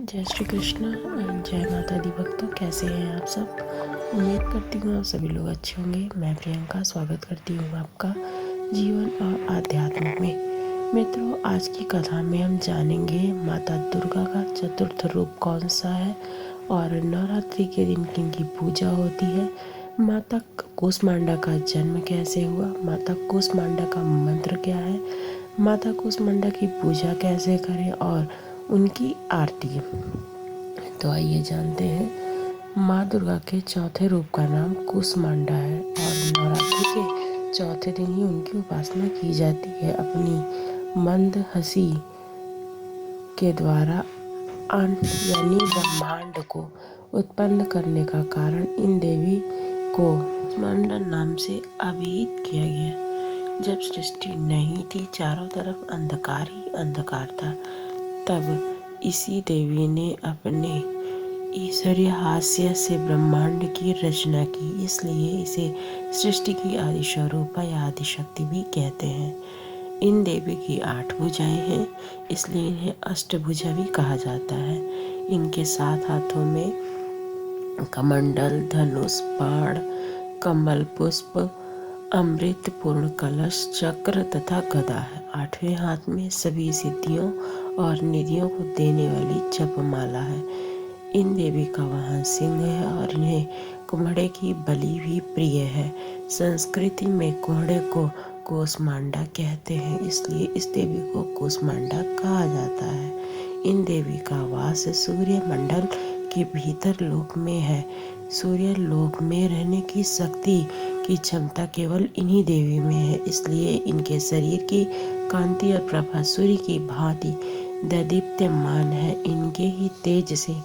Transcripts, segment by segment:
जय श्री कृष्ण। जय माता दी भक्तों, कैसे हैं आप सब। उम्मीद करती हूँ आप सभी लोग अच्छे होंगे। मैं प्रियंका स्वागत करती हूँ आपका जीवन और आध्यात्म में। मित्रों, आज की कथा में हम जानेंगे माता दुर्गा का चतुर्थ रूप कौन सा है और नवरात्रि के दिन किन की पूजा होती है, माता कूष्मांडा का जन्म कैसे हुआ, माता कूष्मांडा का मंत्र क्या है, माता कूष्मांडा की पूजा कैसे करें और उनकी आरती। तो आइए जानते हैं। माँ दुर्गा के चौथे रूप का नाम कूष्मांडा है और नवरात्रि के चौथे दिन ही उनकी उपासना की जाती है। अपनी मंद हंसी के द्वारा यानी ब्रह्मांड को उत्पन्न करने का कारण इन देवी को कूष्मांडा नाम से अभिहित किया गया। जब सृष्टि नहीं थी, चारों तरफ अंधकार ही अंधकार था, तब इसी देवी ने अपने ईश्वरीय हास्य से ब्रह्मांड की रचना की। इसलिए इसे सृष्टि की आदि स्वरूपा या आदि शक्ति भी कहते हैं। इन देवी की 8 भुजाएं हैं, इसलिए इन्हें अष्टभुजा भी कहा जाता है। इनके 7 हाथों में कमंडल, धनुष, बाण, कमल पुष्प, अमृत पूर्ण कलश, चक्र तथा गदा है। 8वें हाथ में सभी सिद्धियों और निधियों को देने वाली जपमाला है। इन देवी का वाहन सिंह है और इन्हें कुम्हड़े की बलि भी प्रिय है। संस्कृति में कुम्हड़े को कूष्मांडा कहते हैं, इसलिए इस देवी को कूष्मांडा कहा जाता है। इन देवी का वास सूर्य मंडल के भीतर लोक में है। सूर्य लोक में रहने की शक्ति की क्षमता केवल इन्हीं देवी में है, इसलिए इनके शरीर की कांति और प्रभा सूर्य की भांति दैदीप्यमान है। इनके ही तेज से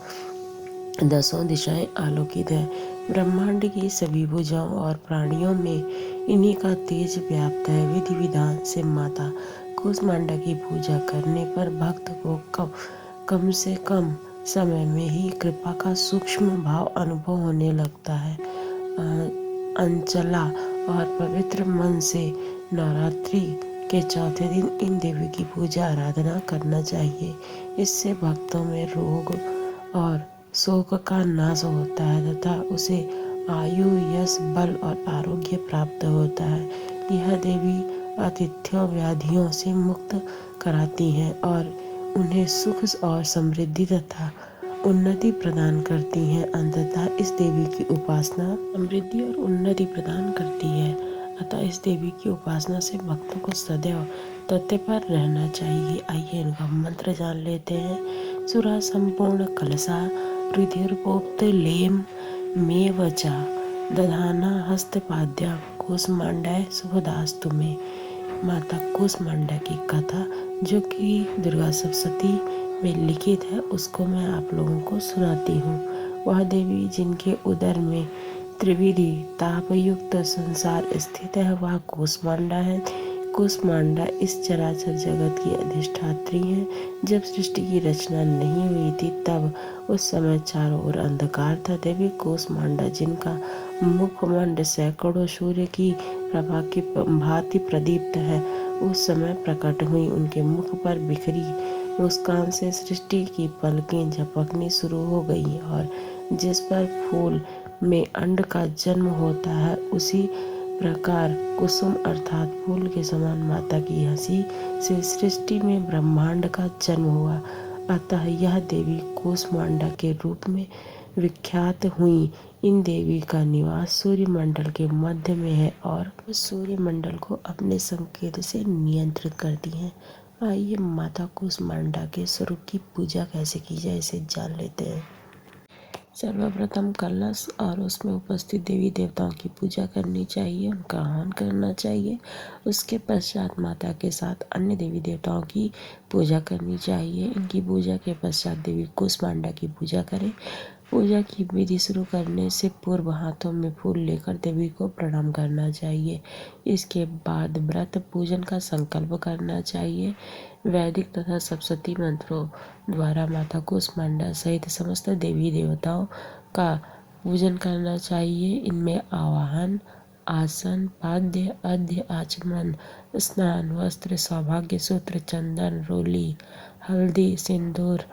10 दिशाएं आलोकित है। ब्रह्मांड की सभी भुजाओं और प्राणियों में इन्हीं का तेज व्याप्त है। विधि विधान से माता कूष्मांडा की पूजा करने पर भक्त को कम से कम समय में ही कृपा का सूक्ष्म भाव अनुभव होने लगता है। अंचला और पवित्र मन से नवरात्रि के चौथे दिन इन देवी की पूजा आराधना करना चाहिए। इससे भक्तों में रोग और शोक का नाश होता है तथा उसे आयु, यश, बल और आरोग्य प्राप्त होता है। यह देवी आतिथ्यों व्याधियों से मुक्त कराती हैं और उन्हें सुख और समृद्धि तथा उन्नति प्रदान करती हैं। अंततः इस देवी की उपासना समृद्धि और उन्नति प्रदान करती है। अतः इस देवी की उपासना से भक्तों को सदैव तत्पर पर रहना चाहिए। आइए इनका मंत्र जान लेते हैं। सुरा संपूर्ण कलसा रुधिर्पोक्त लेम में वचा दधाना हस्तपाद्या कूष्मांडाय शुभदास्तु में। माता कूष्मांडा की कथा जो कि दुर्गा सप्तशती में लिखित है, उसको मैं आप लोगों को सुनाती हूँ। वह देवी जिनके उदर में त्रिविधि तापयुक्त संसार स्थित है, वह कूष्मांडा है। कूष्मांडा इस चराचर जगत की अधिष्ठात्री है। जब सृष्टि की रचना नहीं हुई थी, तब उस समय चारों ओर अंधकार था। देवी कूष्मांडा जिनका मुखमंड सैकड़ों सूर्य की प्रभा की भांति प्रदीप्त है, उस समय प्रकट हुई। उनके मुख पर बिखरी मुस्कान से सृष्टि की पलकें झपकनी शुरू हो गई और जिस पर फूल में अंड का जन्म होता है, उसी प्रकार कुसुम अर्थात फूल के समान माता की हंसी से सृष्टि में ब्रह्मांड का जन्म हुआ। अतः यह देवी कूष्मांडा के रूप में विख्यात हुई। इन देवी का निवास सूर्य मंडल के मध्य में है और सूर्य मंडल को अपने संकेत से नियंत्रित करती हैं। आइए माता कूष्मांडा के स्वरूप की पूजा कैसे की जाए इसे जान लेते हैं। सर्वप्रथम कलश और उसमें उपस्थित देवी देवताओं की पूजा करनी चाहिए, उनका आह्वान करना चाहिए। उसके पश्चात माता के साथ अन्य देवी देवताओं की पूजा करनी चाहिए। इनकी पूजा के पश्चात देवी कूष्मांडा की पूजा करें। पूजा की विधि शुरू करने से पूर्व हाथों में फूल लेकर देवी को प्रणाम करना चाहिए। इसके बाद व्रत पूजन का संकल्प करना चाहिए। वैदिक तथा सप्तशती मंत्रों द्वारा माता कूष्मांडा सहित समस्त देवी देवताओं का पूजन करना चाहिए। इनमें आवाहन, आसन, पाद्य, अद्य, आचमन, स्नान, वस्त्र, सौभाग्य सूत्र, चंदन, रोली, हल्दी, सिंदूर